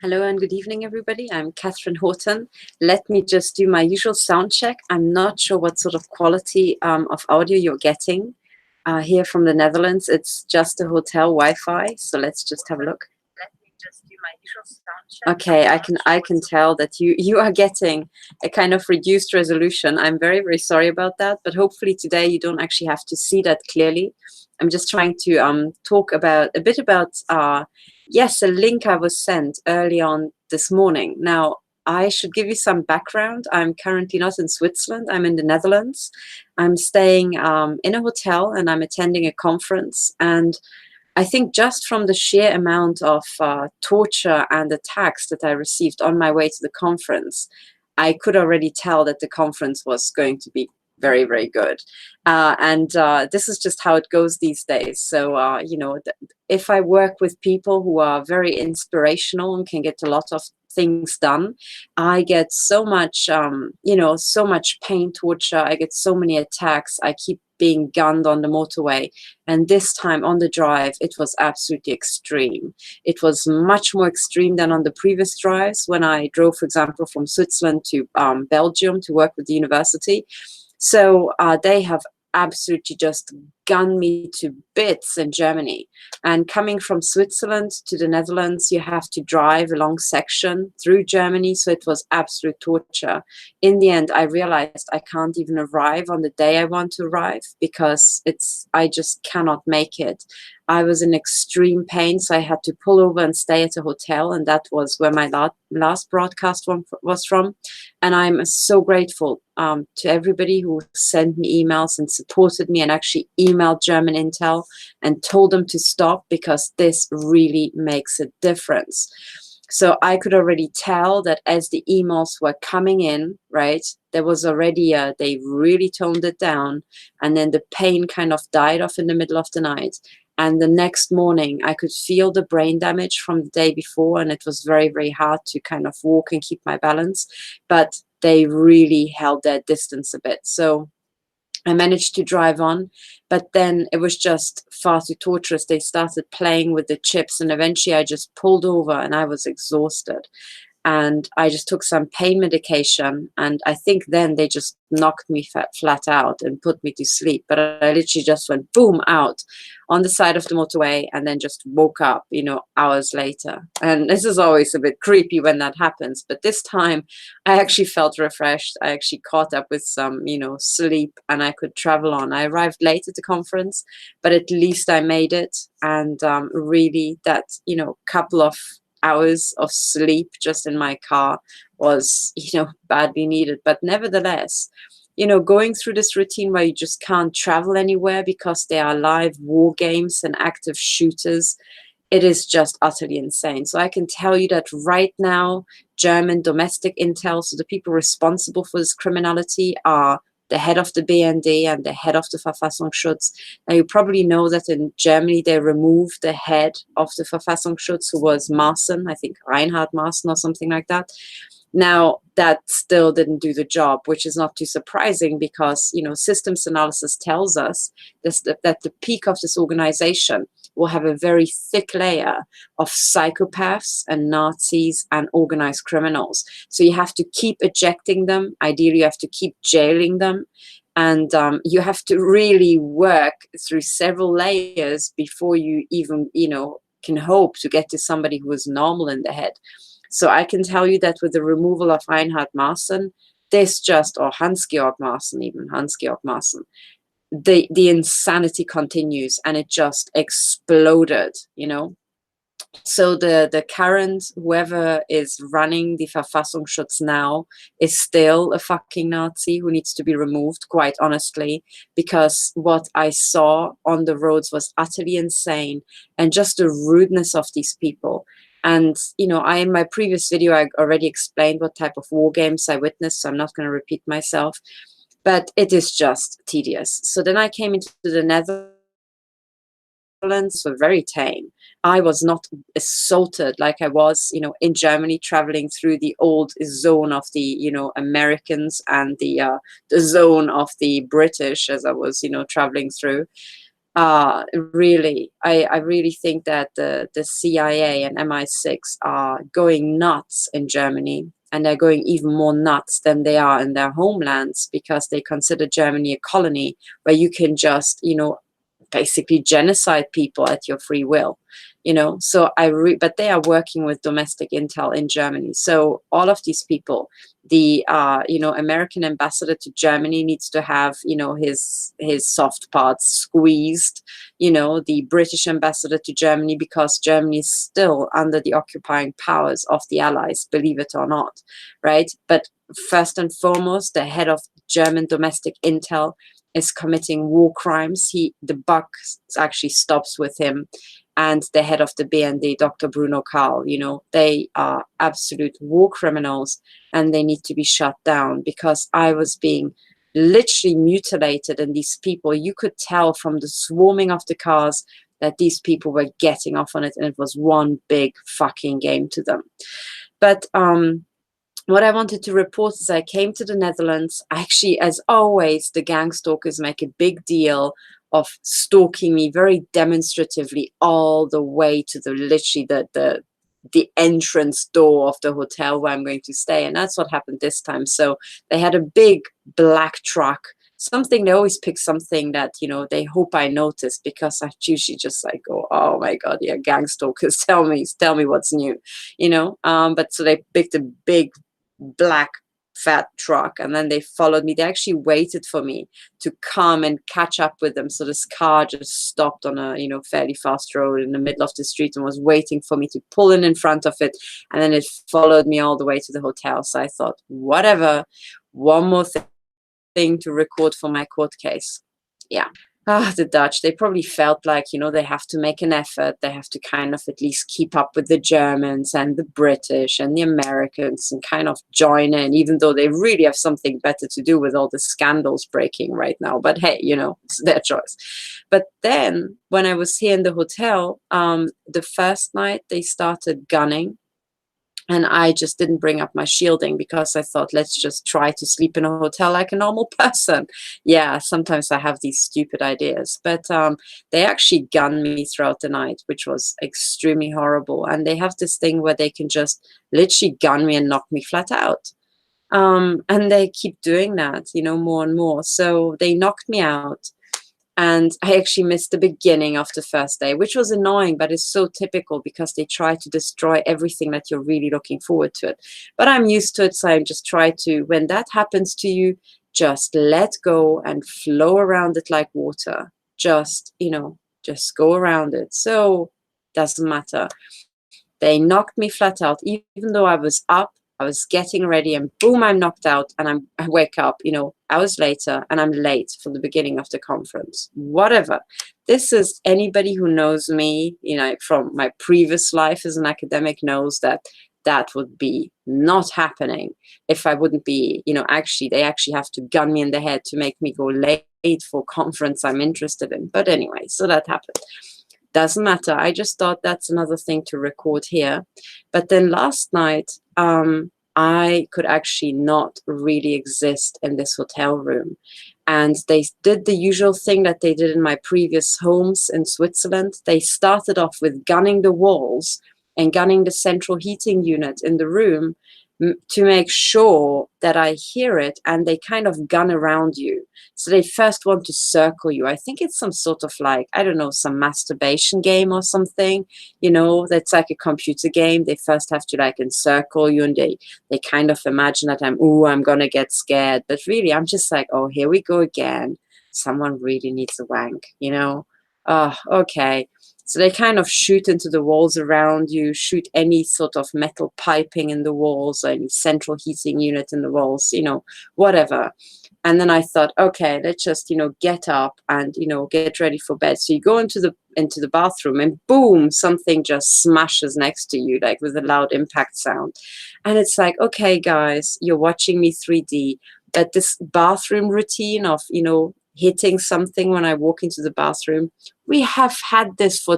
Hello and good evening, everybody. I'm Katherine Horton. Let me just do my usual sound check. I'm not sure what sort of quality of audio you're getting here from the Netherlands. It's just a hotel Wi-Fi, so let's just have a look. Let me just do my usual sound check. Okay, I can tell that you are getting a kind of reduced resolution. I'm very sorry about that, but hopefully today you don't actually have to see that clearly. I'm just trying to talk about a bit about yes, a link I was sent early on this morning. Now, I should give you some background. I'm currently not in Switzerland. I'm in the Netherlands. I'm staying in a hotel and I'm attending a conference. And I think just from the sheer amount of torture and attacks that I received on my way to the conference, I could already tell that the conference was going to be very good. And this is just how it goes these days. So, if I work with people who are very inspirational and can get a lot of things done, I get so much, so much pain, torture. I get so many attacks. I keep being gunned on the motorway. And this time on the drive, it was absolutely extreme. It was much more extreme than on the previous drives when I drove, for example, from Switzerland to Belgium to work with the university. So they have absolutely just gunned me to bits in Germany. And coming from Switzerland to the Netherlands, you have to drive a long section through Germany. So it was absolute torture. In the end, I realized I can't even arrive on the day I want to arrive because I just cannot make it. I was in extreme pain, so I had to pull over and stay at a hotel, and that was where my last broadcast was from. And I'm so grateful to everybody who sent me emails and supported me and actually emailed German Intel and told them to stop because this really makes a difference. So I could already tell that as the emails were coming in, right, there was already they really toned it down, and then the pain kind of died off in the middle of the night. And the next morning, I could feel the brain damage from the day before, and it was very hard to kind of walk and keep my balance. But they really held their distance a bit. So I managed to drive on, but then it was just far too torturous. They started playing with the chips, and eventually I just pulled over and I was exhausted. And I just took some pain medication, and I think then they just knocked me flat out and put me to sleep. But I literally just went boom out on the side of the motorway and then just woke up, hours later. And this is always a bit creepy when that happens. But this time I actually felt refreshed. I actually caught up with some, sleep, and I could travel on. I arrived late at the conference, but at least I made it. And really that, couple of hours of sleep just in my car was, badly needed. But nevertheless, going through this routine where you just can't travel anywhere because there are live war games and active shooters, it is just utterly insane. So I can tell you that right now, German domestic intel, so the people responsible for this criminality, are the head of the BND and the head of the Verfassungsschutz. Now, you probably know that in Germany, they removed the head of the Verfassungsschutz, who was Maaßen, I think Reinhard Maaßen or something like that. Now, that still didn't do the job, which is not too surprising because, systems analysis tells us that the peak of this organization will have a very thick layer of psychopaths and Nazis and organized criminals. So you have to keep ejecting them. Ideally, you have to keep jailing them. And you have to really work through several layers before you even, can hope to get to somebody who is normal in the head. So I can tell you that with the removal of Reinhard Maaßen, or Hans-Georg Maaßen, the insanity continues, and it just exploded, So the current, whoever is running the Verfassungsschutz now, is still a fucking Nazi who needs to be removed, quite honestly, because what I saw on the roads was utterly insane, and just the rudeness of these people. And, in my previous video, I already explained what type of war games I witnessed, so I'm not going to repeat myself, but it is just tedious. So then I came into the Netherlands, were very tame. I was not assaulted like I was, in Germany, traveling through the old zone of the, Americans and the zone of the British as I was, traveling through. Really, I really think that the CIA and MI6 are going nuts in Germany, and they're going even more nuts than they are in their homelands, because they consider Germany a colony where you can just, basically genocide people at your free will. So but they are working with domestic intel in Germany. So all of these people, the American ambassador to Germany needs to have his soft parts squeezed. The British ambassador to Germany, because Germany is still under the occupying powers of the Allies, believe it or not, right? But first and foremost, the head of German domestic intel is committing war crimes. The buck actually stops with him. And the head of the BND, Dr. Bruno Karl, they are absolute war criminals, and they need to be shut down, because I was being literally mutilated. And these people, you could tell from the swarming of the cars that these people were getting off on it, and it was one big fucking game to them. But what I wanted to report is I came to the Netherlands. Actually, as always, the gang stalkers make a big deal of stalking me very demonstratively all the way to literally the entrance door of the hotel where I'm going to stay. And that's what happened this time. So they had a big black truck, they always pick something that, they hope I notice, because I usually just like go, oh my God, yeah, gang stalkers, tell me what's new, but so they picked a big black fat truck, and then they followed me. They actually waited for me to come and catch up with them. So this car just stopped on a fairly fast road in the middle of the street and was waiting for me to pull in front of it, and then it followed me all the way to the hotel. So I thought, whatever, one more thing to record for my court case. Yeah. The Dutch, they probably felt like, they have to make an effort. They have to kind of at least keep up with the Germans and the British and the Americans and kind of join in, even though they really have something better to do with all the scandals breaking right now. But hey, it's their choice. But then when I was here in the hotel, the first night they started gunning. And I just didn't bring up my shielding, because I thought, let's just try to sleep in a hotel like a normal person. Yeah, sometimes I have these stupid ideas. But they actually gunned me throughout the night, which was extremely horrible. And they have this thing where they can just literally gun me and knock me flat out. And they keep doing that, more and more. So they knocked me out. And I actually missed the beginning of the first day, which was annoying, but it's so typical, because they try to destroy everything that you're really looking forward to it. But I'm used to it, so I just try to, when that happens to you, just let go and flow around it like water. Just go around it. So doesn't matter. They knocked me flat out, even though I was up. I was getting ready, and boom, I'm knocked out, and I wake up, hours later, and I'm late for the beginning of the conference. Whatever. This is, anybody who knows me, from my previous life as an academic, knows that would be not happening if I wouldn't be, they actually have to gun me in the head to make me go late for a conference I'm interested in. But anyway, so that happened. Doesn't matter. I just thought that's another thing to record here. But then last night, I could actually not really exist in this hotel room. And they did the usual thing that they did in my previous homes in Switzerland. They started off with gunning the walls and gunning the central heating unit in the room to make sure that I hear it, and they kind of gun around you. So they first want to circle you. I think it's some sort of like, I don't know, some masturbation game or something, that's like a computer game. They first have to like encircle you, and they kind of imagine that I'm gonna get scared. But really, I'm just like, oh, here we go again. Someone really needs a wank, Oh, okay. So they kind of shoot into the walls around you, shoot any sort of metal piping in the walls, or any central heating unit in the walls, whatever. And then I thought, okay, let's just, get up and, get ready for bed. So you go into the bathroom, and boom, something just smashes next to you, like with a loud impact sound. And it's like, okay, guys, you're watching me 3D, but this bathroom routine of, hitting something when I walk into the bathroom, we have had this for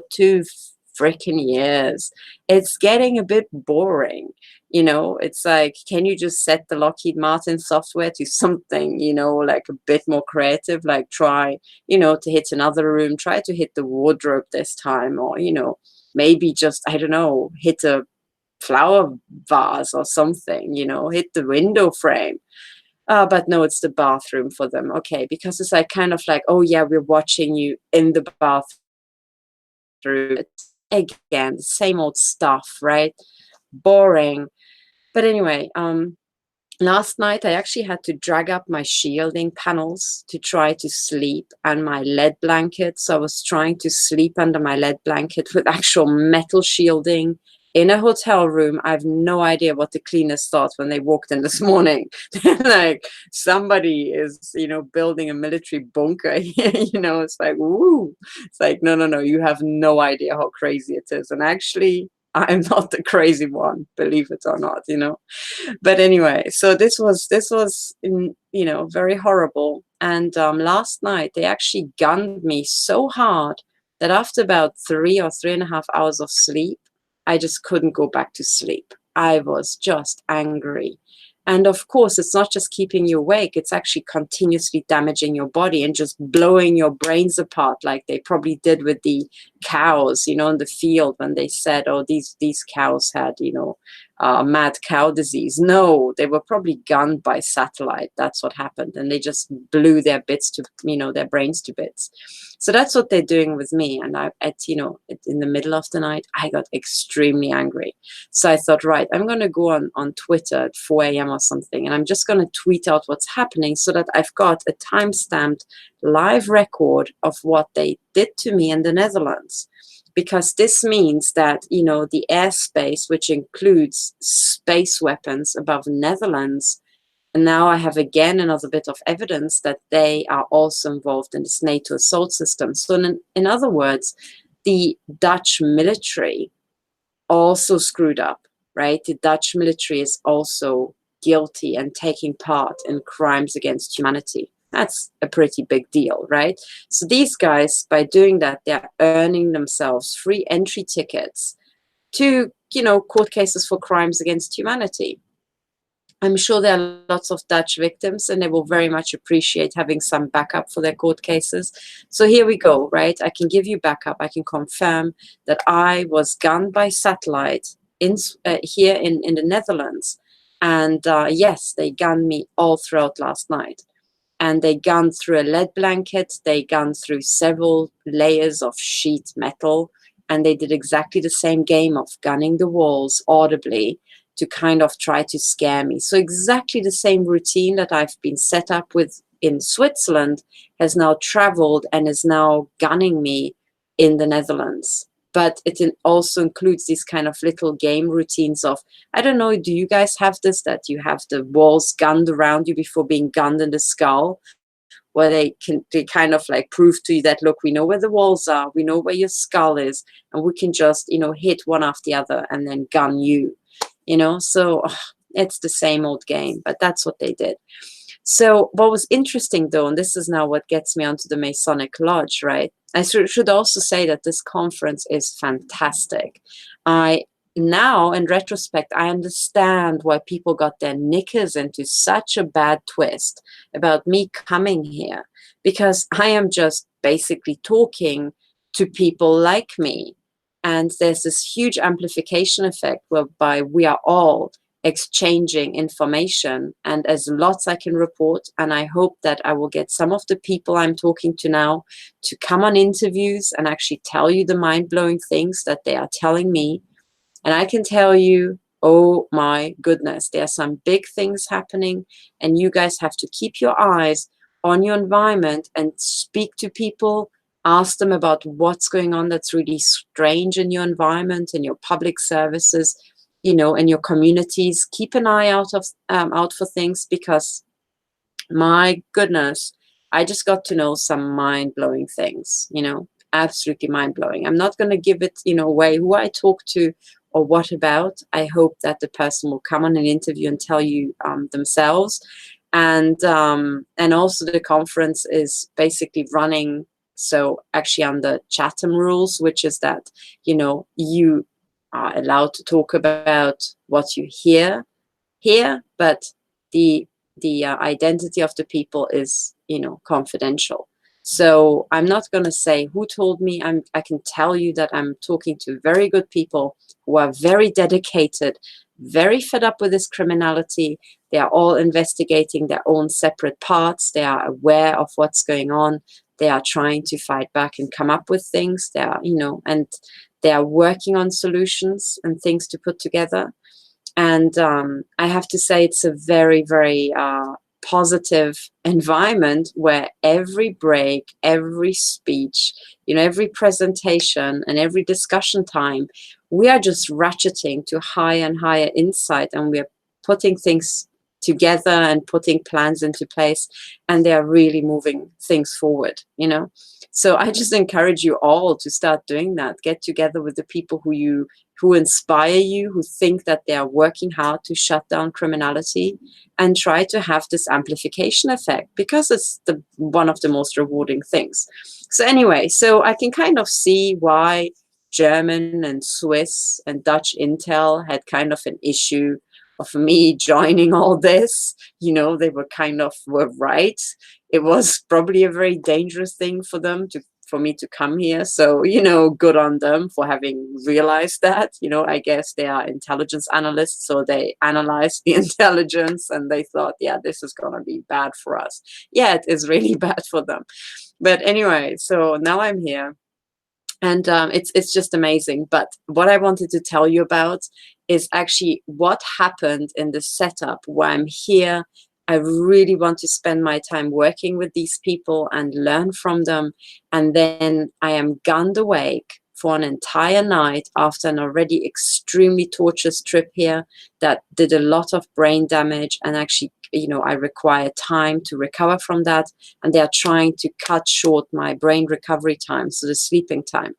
freaking years. It's getting a bit boring. You know, it's like, can you just set the Lockheed Martin software to something, you know, like a bit more creative, like try, you know, to hit another room, try to hit the wardrobe this time, or, you know, maybe just, I don't know, hit a flower vase or something, you know, hit the window frame. But no, it's the bathroom for them. Okay, because it's like kind of like, oh yeah, we're watching you in the bathroom. It's, again, the same old stuff, right? Boring. But anyway, last night I actually had to drag up my shielding panels to try to sleep, and my lead blanket. So I was trying to sleep under my lead blanket with actual metal shielding in a hotel room. I have no idea what the cleaners thought when they walked in this morning. Like, somebody is, you know, building a military bunker here. You know, it's like, woo. It's like, no, no, no, you have no idea how crazy it is. And actually, I'm not the crazy one, believe it or not, you know. But anyway, so this was you know, very horrible. And last night they actually gunned me so hard that after about 3 or 3.5 hours of sleep, I just couldn't go back to sleep. I was just angry. And of course, it's not just keeping you awake, it's actually continuously damaging your body and just blowing your brains apart, like they probably did with the cows, you know, in the field when they said, oh, these cows had, you know, mad cow disease. No, they were probably gunned by satellite. That's what happened. And they just blew their bits to, you know, their brains to bits. So that's what they're doing with me. And you know, in the middle of the night, I got extremely angry. So I thought, right, I'm going to go on Twitter at 4 a.m. or something, and I'm just going to tweet out what's happening so that I've got a time-stamped live record of what they did to me in the Netherlands. Because this means that, you know, the airspace, which includes space weapons above Netherlands, and now I have again another bit of evidence that they are also involved in this NATO assault system. So in other words, the Dutch military also screwed up, right? The Dutch military is also guilty and taking part in crimes against humanity. That's a pretty big deal, right? So these guys, by doing that, they're earning themselves free entry tickets to, you know, court cases for crimes against humanity. I'm sure there are lots of Dutch victims, and they will very much appreciate having some backup for their court cases. So here we go, right? I can give you backup. I can confirm that I was gunned by satellite here in the Netherlands. And yes, they gunned me all throughout last night. And they gunned through a lead blanket. They gunned through several layers of sheet metal. And they did exactly the same game of gunning the walls audibly to kind of try to scare me. So exactly the same routine that I've been set up with in Switzerland has now traveled and is now gunning me in the Netherlands. But it also includes these kind of little game routines of, I don't know, do you guys have this, that you have the walls gunned around you before being gunned in the skull? Where they kind of like prove to you that, look, we know where the walls are, we know where your skull is, and we can just, you know, hit one after the other and then gun you. You know, so it's the same old game, but that's what they did. So what was interesting, though, and this is now what gets me onto the Masonic Lodge, right? I should also say that this conference is fantastic. Now, in retrospect, I understand why people got their knickers into such a bad twist about me coming here, because I am just basically talking to people like me. And there's this huge amplification effect whereby we are all exchanging information, and there's lots I can report. And I hope that I will get some of the people I'm talking to now to come on interviews and actually tell you the mind-blowing things that they are telling me. And I can tell you, oh my goodness, there are some big things happening, and you guys have to keep your eyes on your environment and speak to people. Ask them about what's going on that's really strange in your environment, in your public services, you know, in your communities. Keep an eye out for things, because my goodness, I just got to know some mind-blowing things, you know, absolutely mind-blowing. I'm not going to give it, you know, away who I talk to or what about. I hope that the person will come on an interview and tell you themselves. And also the conference is basically running So actually under Chatham rules, which is that, you know, you are allowed to talk about what you hear here, but the identity of the people is, you know, confidential. So I'm not going to say who told me. I can tell you that I'm talking to very good people who are very dedicated, very fed up with this criminality. They are all investigating their own separate parts. They are aware of what's going on. They are trying to fight back and come up with things. They are, you know, and they are working on solutions and things to put together. And I have to say, it's a very, very positive environment where every break, every speech, you know, every presentation and every discussion time, we are just ratcheting to higher and higher insight, and we're putting things together and putting plans into place, and they are really moving things forward, you know. So I just encourage you all to start doing that. Get together with the people who inspire you, who think that they are working hard to shut down criminality, and try to have this amplification effect, because it's one of the most rewarding things. So anyway, so I can kind of see why German and Swiss and Dutch intel had kind of an issue of me joining all this. You know, they were right. It was probably a very dangerous thing for me to come here. So, you know, good on them for having realized that. You know, I guess they are intelligence analysts, so they analyzed the intelligence and they thought, yeah, this is going to be bad for us. Yeah, it is really bad for them. But anyway, so now I'm here. And it's just amazing. But what I wanted to tell you about is actually what happened in the setup where I'm here. I really want to spend my time working with these people and learn from them. And then I am gunned awake for an entire night after an already extremely torturous trip here that did a lot of brain damage. And actually, you know, I require time to recover from that. And they are trying to cut short my brain recovery time, so the sleeping time.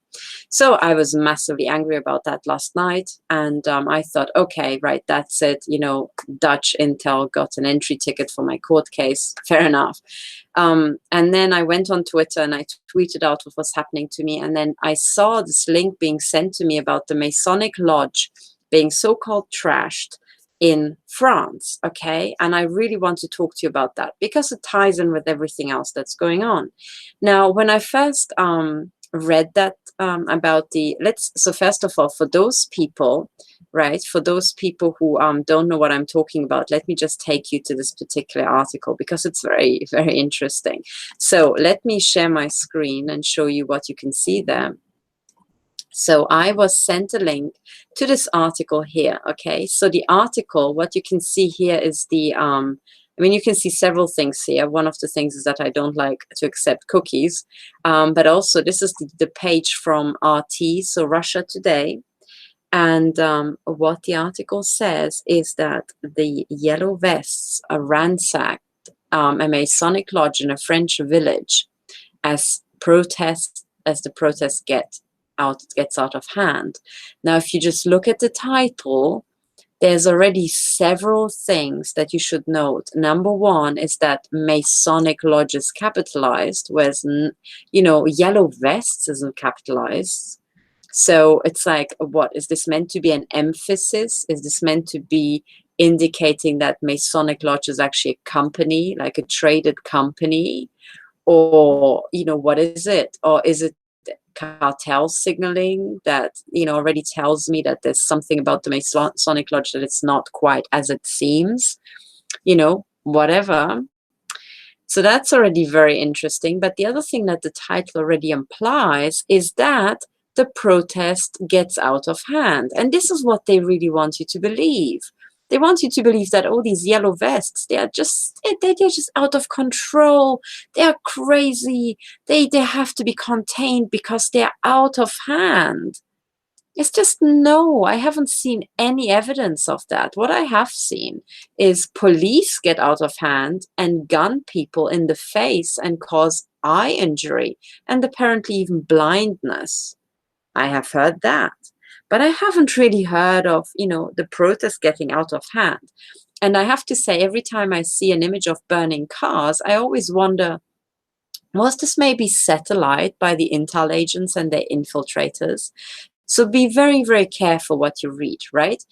So I was massively angry about that last night. And I thought, okay, right, that's it. You know, Dutch intel got an entry ticket for my court case. Fair enough. And then I went on Twitter and I tweeted out what was happening to me. And then I saw this link being sent to me about the Masonic Lodge being so-called trashed in France. Okay. And I really want to talk to you about that because it ties in with everything else that's going on. Now, when I first read that about so first of all, for those people, right, for those people who don't know what I'm talking about, let me just take you to this particular article because it's very, very interesting. So let me share my screen and show you what you can see there. So I was sent a link to this article here. Okay, so the article, what you can see here is the I mean, you can see several things here. One of the things is that I don't like to accept cookies, but also this is the page from RT, so Russia Today. And what the article says is that the Yellow Vests ransacked a Masonic lodge in a French village as the protests gets out of hand. Now, if you just look at the title, there's already several things that you should note. Number one is that Masonic Lodge is capitalized, whereas, you know, Yellow Vests isn't capitalized. So it's like, what is this meant to be an emphasis? Is this meant to be indicating that Masonic Lodge is actually a company, like a traded company? Or, you know, what is it? Or is it cartel signaling that, you know, already tells me that there's something about the Masonic Lodge that it's not quite as it seems, you know, whatever. So that's already very interesting. But the other thing that the title already implies is that the protest gets out of hand. And this is what they really want you to believe. They want you to believe that all these yellow vests, they're just out of control. They are crazy. They have to be contained because they're out of hand. It's just no, I haven't seen any evidence of that. What I have seen is police get out of hand and gun people in the face and cause eye injury and apparently even blindness. I have heard that. But I haven't really heard of, you know, the protest getting out of hand. And I have to say, every time I see an image of burning cars, I always wonder, Was this maybe set alight by the intel agents and their infiltrators? So be very, very careful what you read, right?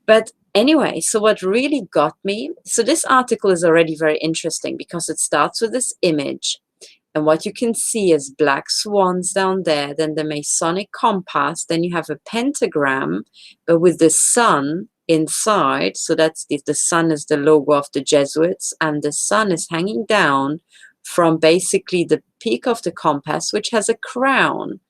But anyway, so what really got me, so this article is already very interesting because it starts with this image. And what you can see is black swans down there, then the Masonic compass, then you have a pentagram, but with the sun inside. So that's the sun is the logo of the Jesuits, and the sun is hanging down from basically the peak of the compass, which has a crown.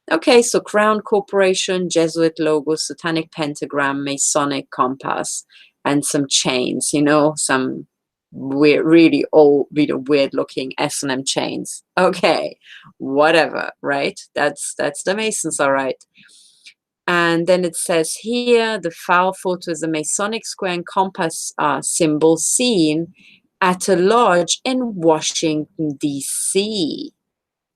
Okay, so Crown Corporation, Jesuit logo, satanic pentagram, Masonic compass, and some chains, some weird, really old, weird looking S&M chains. Okay, whatever, right? That's the Masons, all right. And then it says here, the file photo is a Masonic square and compass symbol seen at a lodge in Washington, D.C.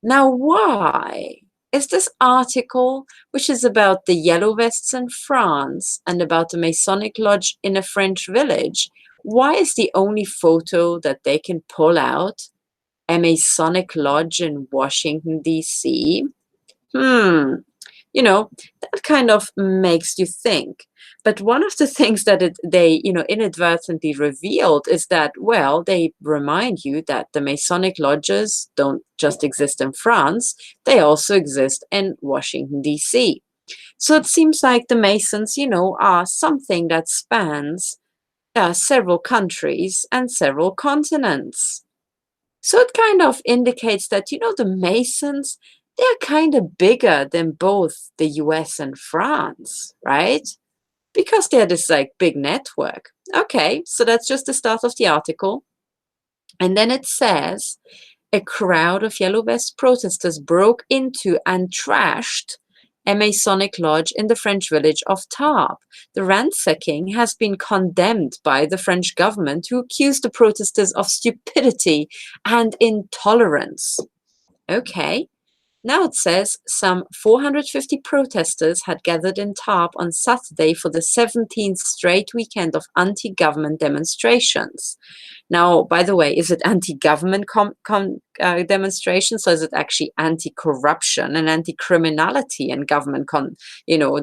Now, why is this article, which is about the yellow vests in France and about the Masonic Lodge in a French village, why is the only photo that they can pull out a Masonic Lodge in Washington, D.C.? That kind of makes you think. But one of the things that they inadvertently revealed is that, well, they remind you that the Masonic lodges don't just exist in France, they also exist in Washington, D.C. So it seems like the Masons, are something that spans several countries and several continents. So it kind of indicates that, the Masons, they're kind of bigger than both the US and France, right? Because they're this like big network. Okay, so that's just the start of the article. And then it says, a crowd of yellow vest protesters broke into and trashed a Masonic lodge in the French village of Tarbes. The ransacking has been condemned by the French government, who accused the protesters of stupidity and intolerance. Okay. Now it says some 450 protesters had gathered in Tarbes on Saturday for the 17th straight weekend of anti-government demonstrations. Now, by the way, is it anti-government demonstrations, or is it actually anti-corruption and anti-criminality and government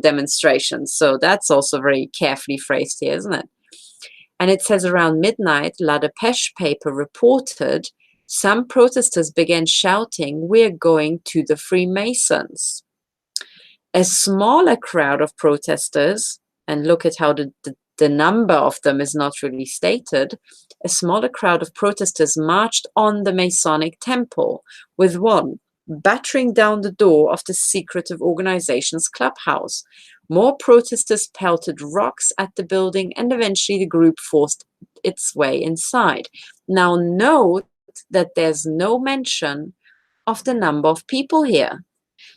demonstrations? So that's also very carefully phrased here, isn't it? And it says around midnight, La Dépêche paper reported some protesters began shouting, "We're going to the Freemasons." A smaller crowd of protesters, and look at how the number of them is not really stated, a smaller crowd of protesters marched on the Masonic temple, with one battering down the door of the secretive organization's clubhouse. More protesters pelted rocks at the building, and eventually the group forced its way inside. Now note that there's no mention of the number of people here.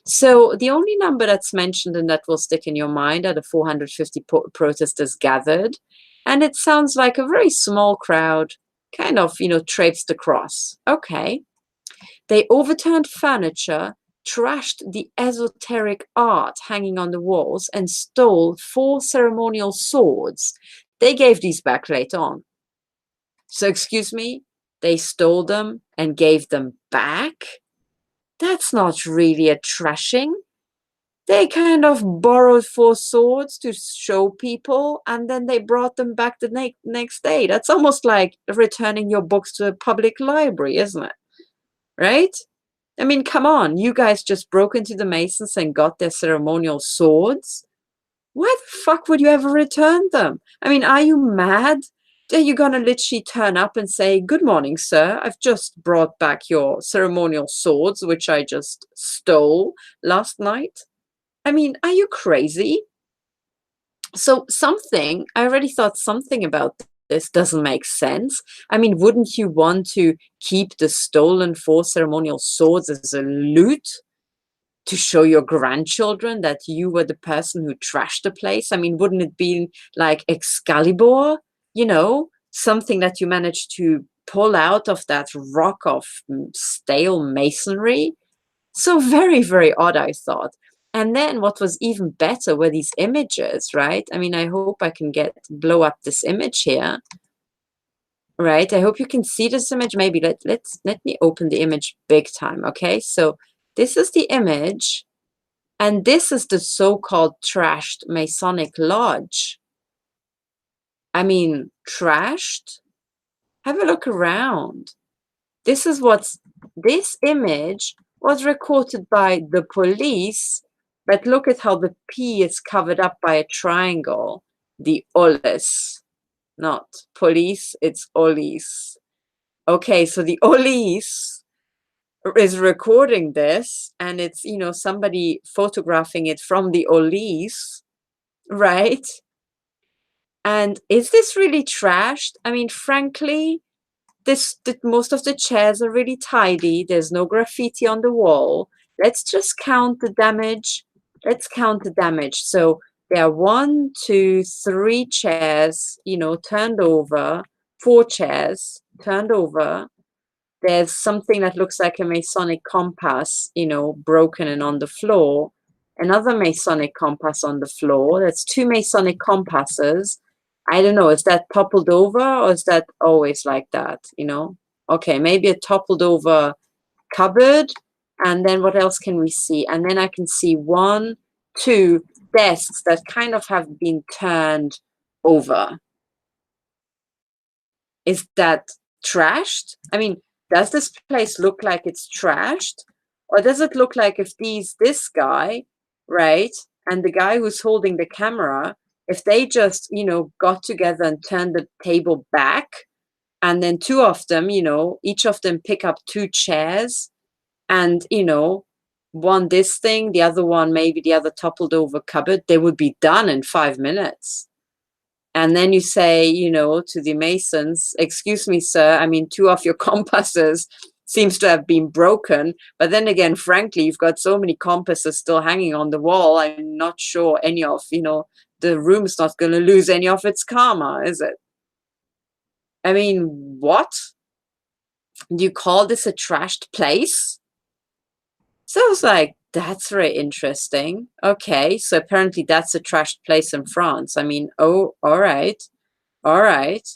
So the only number that's mentioned and that will stick in your mind are the 450 protesters gathered. And it sounds like a very small crowd, kind of, traipsed across. Okay. They overturned furniture, trashed the esoteric art hanging on the walls, and stole 4 ceremonial swords. They gave these back later on. So excuse me, they stole them and gave them back? That's not really a trashing. They kind of borrowed 4 swords to show people, and then they brought them back the next day. That's almost like returning your books to a public library, isn't it? Right? I mean, come on. You guys just broke into the Masons and got their ceremonial swords. Why the fuck would you ever return them? I mean, are you mad? Are you going to literally turn up and say, "Good morning, sir. I've just brought back your ceremonial swords, which I just stole last night"? I mean, are you crazy? So I already thought something about this doesn't make sense. I mean, wouldn't you want to keep the stolen 4 ceremonial swords as a loot to show your grandchildren that you were the person who trashed the place? I mean, wouldn't it be like Excalibur, something that you managed to pull out of that rock of stale masonry? So very, very odd, I thought. And then what was even better were these images, right? I mean, I hope I can blow up this image here. right? I hope you can see this image. Maybe let me open the image big time, okay? So this is the image, and this is the so-called trashed Masonic Lodge. I mean, trashed? Have a look around. This image was recorded by the police, but look at how the P is covered up by a triangle. The Olis, not police, it's Olis. Okay, so the Olis is recording this, and it's, you know, somebody photographing it from the Olis, right? And is this really trashed? I mean, frankly, most of the chairs are really tidy. There's no graffiti on the wall. Let's just count the damage. Let's count the damage. So there are 1, 2, 3 chairs, you know, turned over, 4 chairs turned over. There's something that looks like a Masonic compass, you know, broken and on the floor. Another Masonic compass on the floor. That's 2 Masonic compasses. I don't know, is that toppled over or is that always like that, you know? Okay, maybe a toppled over cupboard. And then what else can we see? And then I can see 1, 2 desks that kind of have been turned over. Is that trashed? I mean, does this place look like it's trashed? Or does it look like if this guy, right, and the guy who's holding the camera, if they just, you know, got together and turned the table back, and then 2 of them, you know, each of them pick up 2 chairs, and, you know, one this thing, the other one, maybe the other toppled over cupboard, they would be done in 5 minutes. And then you say, you know, to the masons, excuse me, sir, I mean, 2 of your compasses seems to have been broken. But then again, frankly, you've got so many compasses still hanging on the wall. I'm not sure any of, you know, the room's not going to lose any of its karma, is it? I mean, what? Do you call this a trashed place? So I was like, that's very interesting. Okay, so apparently that's a trashed place in France. I mean, oh, all right. All right.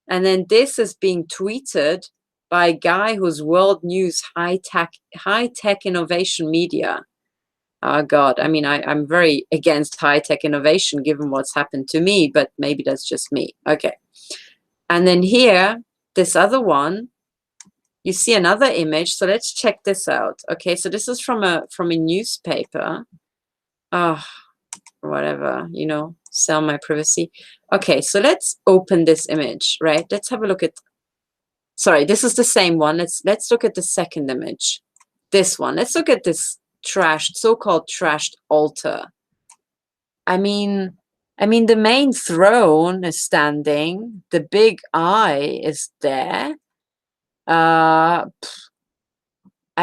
And then this is being tweeted by a guy who's world news high tech innovation media. Oh God. I mean, I'm very against high tech innovation given what's happened to me, but maybe that's just me. Okay. And then here, this other one, you see another image. So let's check this out. Okay, so this is from a newspaper. Oh, whatever, you know, sell my privacy. Okay, so let's open this image, right? Let's have a look at, sorry, this is the same one. Let's look at the second image. This one. Let's look at this trashed, so-called trashed altar. I mean, the main throne is standing. The big eye is there. I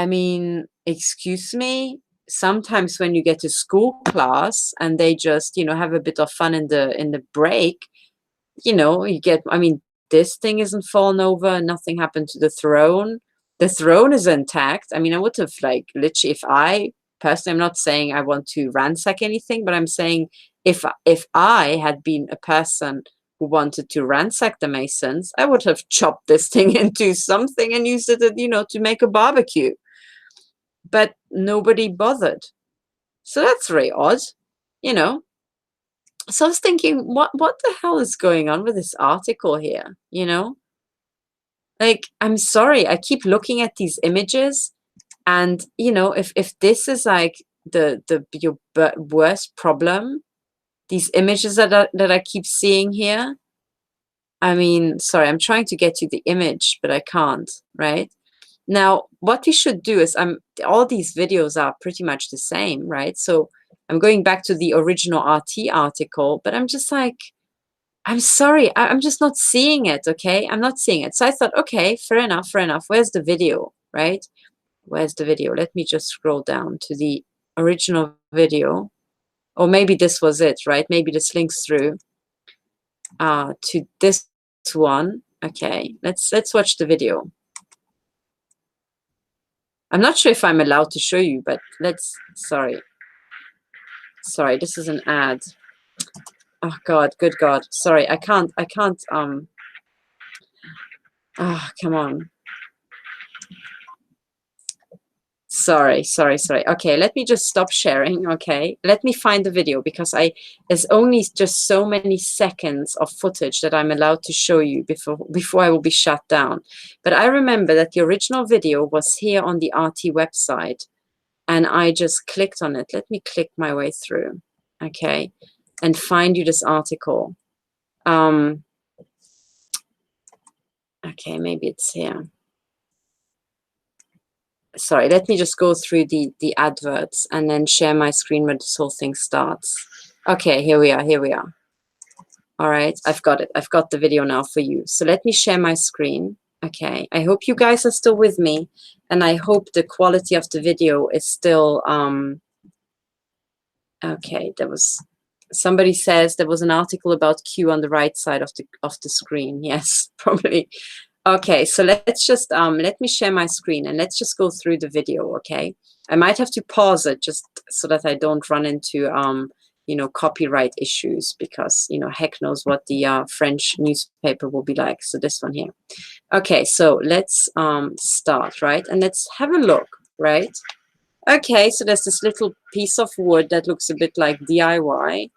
mean, excuse me. Sometimes when you get to school class and they just, you know, have a bit of fun in the break, you know, you get, I mean, this thing isn't fallen over, nothing happened to the throne. The throne is intact. I mean, I would have, like, literally, if I personally, I'm not saying I want to ransack anything, but I'm saying if I had been a person who wanted to ransack the Masons, I would have chopped this thing into something and used it, you know, to make a barbecue. But nobody bothered. So that's very odd, you know. So I was thinking, what the hell is going on with this article here, you know? Like, I'm sorry, I keep looking at these images, and, you know, if this is like your worst problem, these images that I keep seeing here, I mean, sorry, I'm trying to get you the image, but I can't, right? Now, what we should do is, all these videos are pretty much the same, right? So I'm going back to the original RT article, but I'm just like, I'm sorry, I'm just not seeing it, okay? I'm not seeing it. So I thought, okay, fair enough, fair enough. Where's the video, right? Where's the video? Let me just scroll down to the original video. Or maybe this was it, right? Maybe this links through to this one. Okay, let's watch the video. I'm not sure if I'm allowed to show you, but sorry, this is an ad. Oh God, good God, sorry, I can't, Oh, come on. Sorry. Okay, let me just stop sharing. Okay, let me find the video, because there's only just so many seconds of footage that I'm allowed to show you before I will be shut down. But I remember that the original video was here on the RT website, and I just clicked on it. Let me click my way through, okay, and find you this article. Okay, maybe it's here. Sorry, let me just go through the adverts and then share my screen where this whole thing starts. Okay, here we are. All right, I've got it. I've got the video now for you. So let me share my screen. Okay, I hope you guys are still with me, and I hope the quality of the video is still okay. Somebody says there was an article about Q on the right side of the screen. Yes, probably. Okay, so let's just let me share my screen and let's just go through the video. Okay, I might have to pause it just so that I don't run into you know, copyright issues, because you know, heck knows what the French newspaper will be like. So this one here. Okay, so let's start, right, and let's have a look, right? Okay, so there's this little piece of wood that looks a bit like DIY.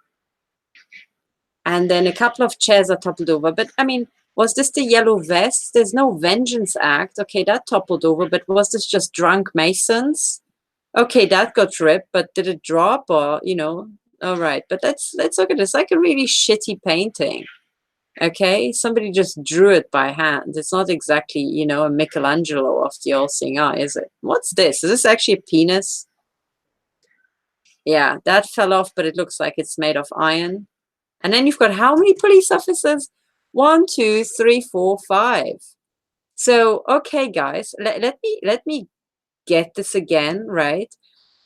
And then a couple of chairs are toppled over. But I mean, was this the yellow vest? There's no Vengeance Act. Okay, that toppled over. But was this just drunk Masons? Okay, that got ripped. But did it drop, or, you know? All right. But let's look at this. Like a really shitty painting. Okay, somebody just drew it by hand. It's not exactly, you know, a Michelangelo of the all-seeing eye, is it? What's this? Is this actually a penis? Yeah, that fell off, but it looks like it's made of iron. And then you've got how many police officers? 1, 2, 3, 4, 5. So, okay, guys, let me get this again, right?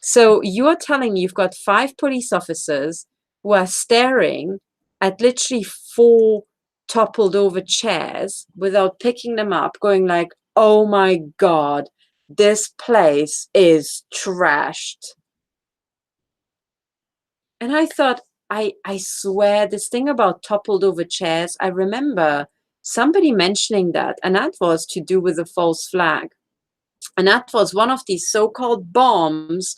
So you're telling me you've got 5 police officers who are staring at literally 4 toppled over chairs without picking them up, going like, oh my God, this place is trashed. And I thought, I swear, this thing about toppled over chairs, I remember somebody mentioning that, and that was to do with the false flag. And that was one of these so-called bombs,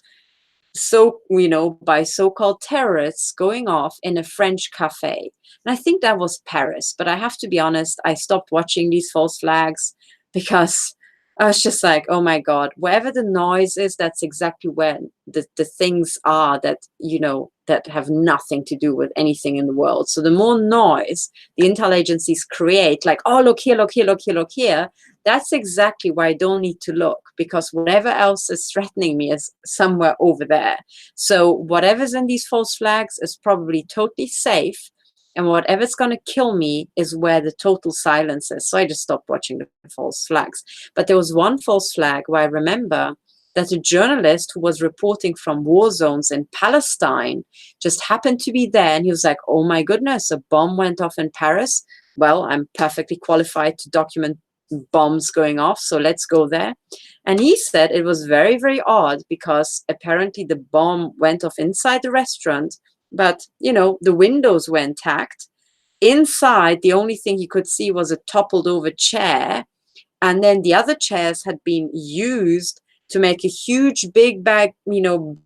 so, you know, by so-called terrorists going off in a French cafe. And I think that was Paris, but I have to be honest, I stopped watching these false flags because I was just like, oh my God, wherever the noise is, that's exactly where the things are that, you know, that have nothing to do with anything in the world. So the more noise the intel agencies create, like, oh, look here, look here, look here, look here, that's exactly why I don't need to look, because whatever else is threatening me is somewhere over there. So whatever's in these false flags is probably totally safe. And whatever's going to kill me is where the total silence is. So I just stopped watching the false flags. But there was one false flag where I remember that a journalist who was reporting from war zones in Palestine just happened to be there. And he was like, oh my goodness, a bomb went off in Paris. Well, I'm perfectly qualified to document bombs going off, so let's go there. And he said it was very, very odd, because apparently the bomb went off inside the restaurant, but, you know, the windows were intact. Inside, the only thing he could see was a toppled over chair. And then the other chairs had been used to make a huge big bag, you know,